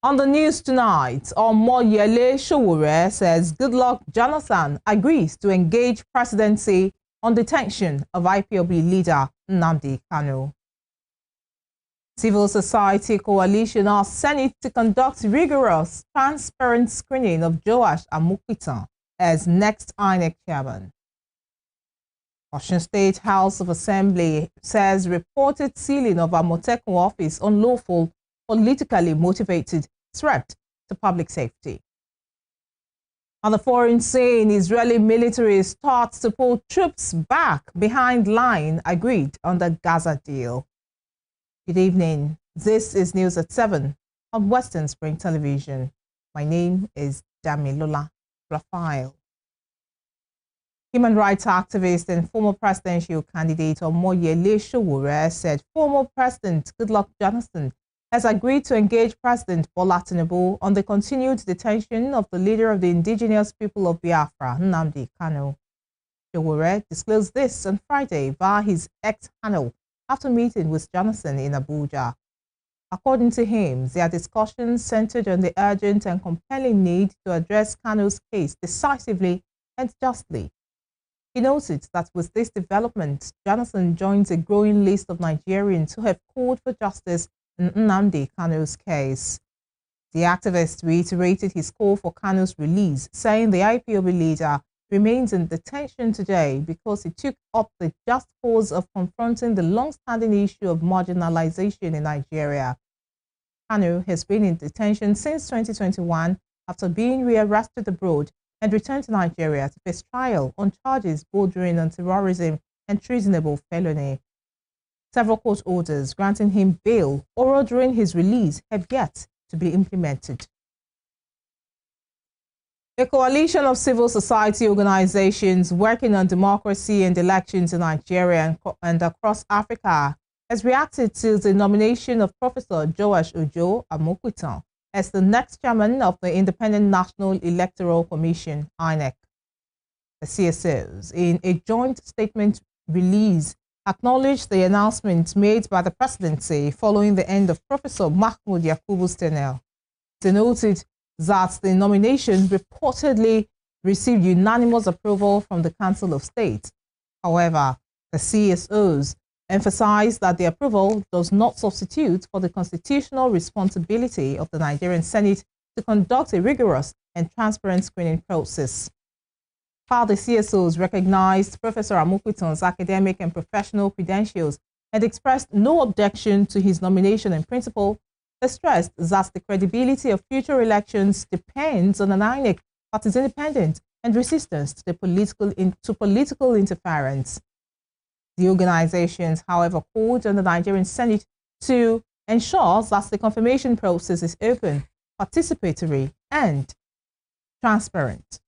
On the news tonight, Omoyele Sowore says Goodluck Jonathan agrees to engage presidency on detention of IPOB leader Nnamdi Kanu. Civil Society Coalition asks Senate to conduct rigorous, transparent screening of Joash Amopitan as next INEC chairman. Osun State House of Assembly says reported sealing of Amotekun office unlawful, politically motivated threat to public safety. On the foreign scene, Israeli military starts to pull troops back behind line agreed on the Gaza deal. Good evening. This is News at 7 on Western Spring Television. My name is Damilola Raphael. Human rights activist and former presidential candidate Omoyele Sowore said former President Goodluck Jonathan has agreed to engage President Bola Tinubu on the continued detention of the leader of the indigenous people of Biafra, Nnamdi Kanu. Sowore disclosed this on Friday via his X handle after meeting with Jonathan in Abuja. According to him, their discussions centered on the urgent and compelling need to address Kanu's case decisively and justly. He noted that with this development, Jonathan joins a growing list of Nigerians who have called for justice in Nnamdi Kanu's case. The activist reiterated his call for Kanu's release, saying the IPOB leader remains in detention today because he took up the just cause of confronting the long-standing issue of marginalization in Nigeria. Kanu has been in detention since 2021 after being rearrested abroad and returned to Nigeria to face trial on charges bordering on terrorism and treasonable felony. Several court orders granting him bail or ordering his release have yet to be implemented. A coalition of civil society organizations working on democracy and elections in Nigeria and across Africa has reacted to the nomination of Professor Joash Amopitan as the next chairman of the Independent National Electoral Commission, INEC. The CSOs, in a joint statement release, acknowledged the announcement made by the presidency following the end of Professor Mahmoud Yakubu's tenure. They noted that the nomination reportedly received unanimous approval from the Council of State. However, the CSOs emphasized that the approval does not substitute for the constitutional responsibility of the Nigerian Senate to conduct a rigorous and transparent screening process. While the CSOs recognized Professor Amopitan's academic and professional credentials and expressed no objection to his nomination in principle, they stressed that the credibility of future elections depends on an INEC that is independent and resistant to political interference. The organizations, however, called on the Nigerian Senate to ensure that the confirmation process is open, participatory, and transparent.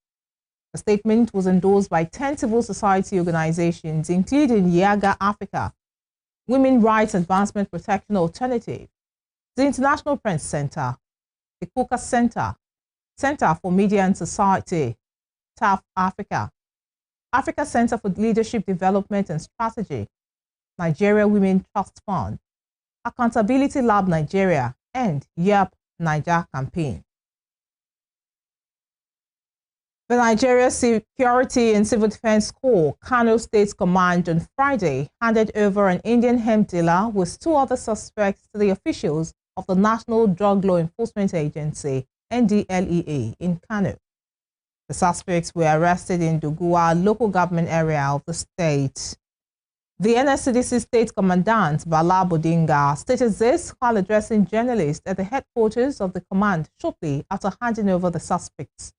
The statement was endorsed by 10 civil society organizations, including Yaga Africa, Women Rights Advancement Protection Alternative, the International Press Center, the Kuka Center, Center for Media and Society, TAF Africa, Africa Center for Leadership Development and Strategy, Nigeria Women Trust Fund, Accountability Lab Nigeria, and YEP Niger Campaign. The Nigeria Security and Civil Defense Corps, Kano State Command, on Friday handed over an Indian hemp dealer with 2 other suspects to the officials of the National Drug Law Enforcement Agency, NDLEA, in Kano. The suspects were arrested in Doguwa local government area of the state. The NSCDC State Commandant, Bala Bodinga, stated this while addressing journalists at the headquarters of the command shortly after handing over the suspects.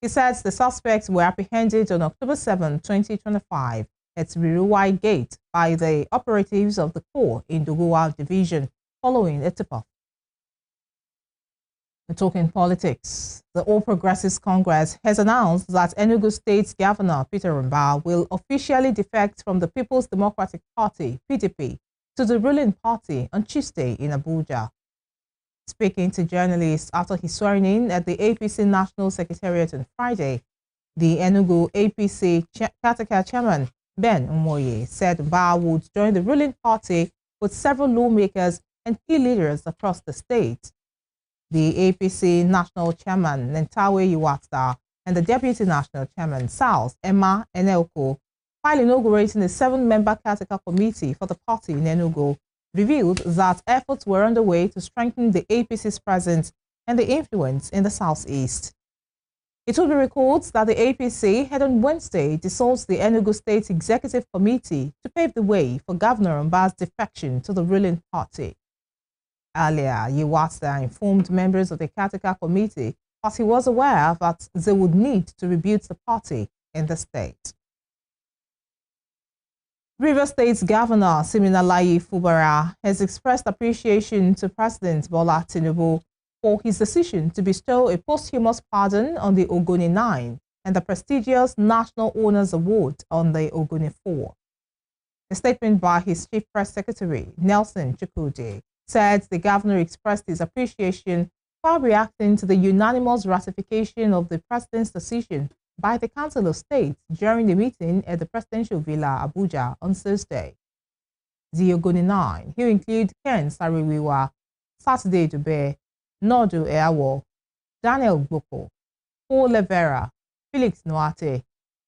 He says the suspects were apprehended on October 7, 2025 at Riruwai Gate by the operatives of the Corps in Doguwa Division following a tip-off. Talking politics, the All Progressives Congress has announced that Enugu State Governor Peter Mba will officially defect from the People's Democratic Party, PDP, to the ruling party on Tuesday in Abuja. Speaking to journalists after his swearing in at the APC National Secretariat on Friday, the Enugu APC Caretaker Chairman Ben Umoye said Mba would join the ruling party with several lawmakers and key leaders across the state. The APC National Chairman, Nentawe Iwata, and the Deputy National Chairman, SALS, Emma Enelko, while inaugurating a 7-member caretaker committee for the party in Enugu, revealed that efforts were underway to strengthen the APC's presence and the influence in the southeast. It will be recalled that the APC had on Wednesday dissolved the Enugu State Executive Committee to pave the way for Governor Mba's defection to the ruling party. Earlier, Yiwata informed members of the caretaker committee that he was aware that they would need to rebuild the party in the state. Rivers State Governor Siminalayi Fubara has expressed appreciation to President Bola Tinubu for his decision to bestow a posthumous pardon on the Ogoni 9 and the prestigious National Honors Award on the Ogoni 4. A statement by his Chief Press Secretary, Nelson Chukwudi, said the governor expressed his appreciation while reacting to the unanimous ratification of the president's decision by the Council of State during the meeting at the Presidential Villa, Abuja, on Thursday. The Ogoni 9, who include Ken Sariwiwa, Saturday Dube, Nodu Eawo, Daniel Gboko, Paul Levera, Felix Noate,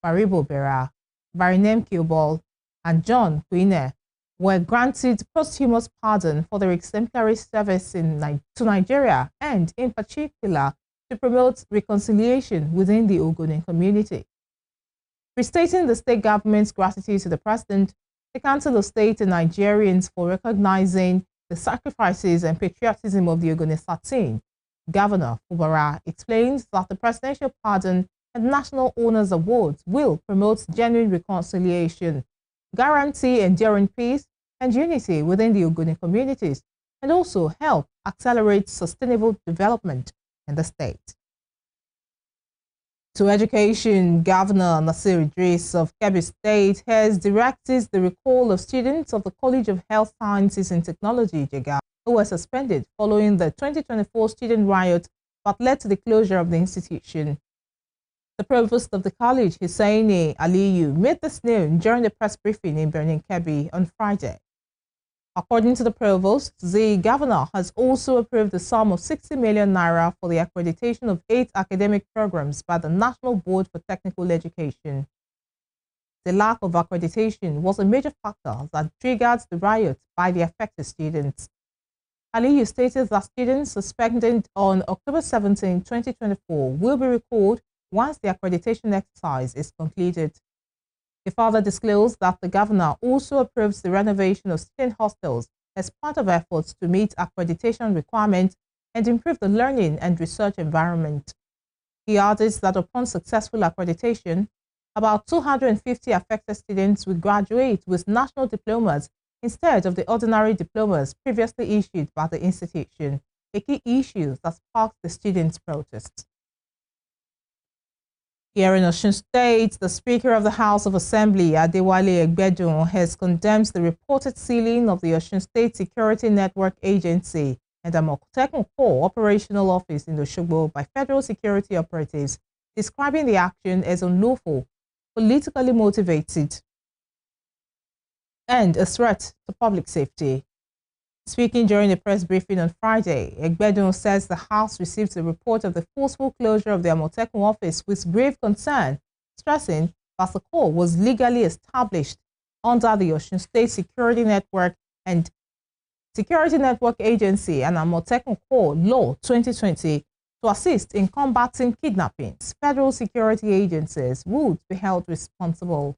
Baribo Bera, Barinem Kilbol, and John Quine, were granted posthumous pardon for their exemplary service to Nigeria and, in particular, to promote reconciliation within the Ogoni community. Restating the state government's gratitude to the president, the Council of State and Nigerians for recognizing the sacrifices and patriotism of the Ogoni 13, Governor Fubara explains that the Presidential Pardon and National Honors Awards will promote genuine reconciliation, guarantee enduring peace and unity within the Ogoni communities, and also help accelerate sustainable development in the state. To education, Governor Nasir Idris of Kebbi State has directed the recall of students of the College of Health Sciences and Technology, JEGA, who were suspended following the 2024 student riot that led to the closure of the institution. The provost of the college, Hussaini Aliyu, made this known during the press briefing in Birnin Kebbi on Friday. According to the provost, the governor has also approved the sum of 60 million naira for the accreditation of 8 academic programs by the National Board for Technical Education. The lack of accreditation was a major factor that triggered the riot by the affected students. Aliyu stated that students suspended on October 17, 2024 will be recalled once the accreditation exercise is completed. He further disclosed that the governor also approves the renovation of student hostels as part of efforts to meet accreditation requirements and improve the learning and research environment. He added that upon successful accreditation, about 250 affected students will graduate with national diplomas instead of the ordinary diplomas previously issued by the institution, a key issue that sparked the students' protests. Here in Osun State, the Speaker of the House of Assembly, Adewale Egbedun, has condemned the reported sealing of the Osun State Security Network Agency and the Amotekun Corps operational office in Osogbo by federal security operatives, describing the action as unlawful, politically motivated, and a threat to public safety. Speaking during a press briefing on Friday, Egbedun says the House received a report of the forceful closure of the Amotekun office with grave concern, stressing that the Corps was legally established under the Osun State Security Network and Security Network Agency and Amotekun Corps Law 2020 to assist in combating kidnappings. Federal security agencies would be held responsible.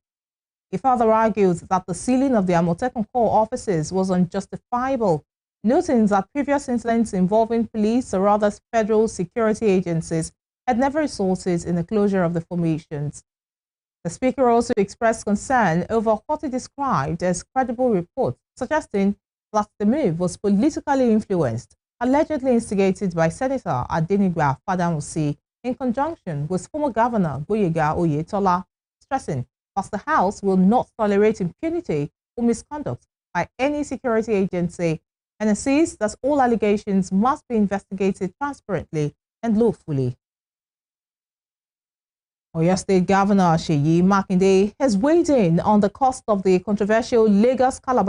He further argued that the sealing of the Amotekun Corps offices was unjustifiable, noting that previous incidents involving police or other federal security agencies had never resulted in the closure of the formations. The Speaker also expressed concern over what he described as credible reports suggesting that the move was politically influenced, allegedly instigated by Senator Adenigba Fadamusi in conjunction with former Governor Gboyega Oyetola, stressing that the House will not tolerate impunity or misconduct by any security agency and insists that all allegations must be investigated transparently and lawfully. Oyo State Governor Seyi Makinde has weighed in on the cost of the controversial Lagos Calabar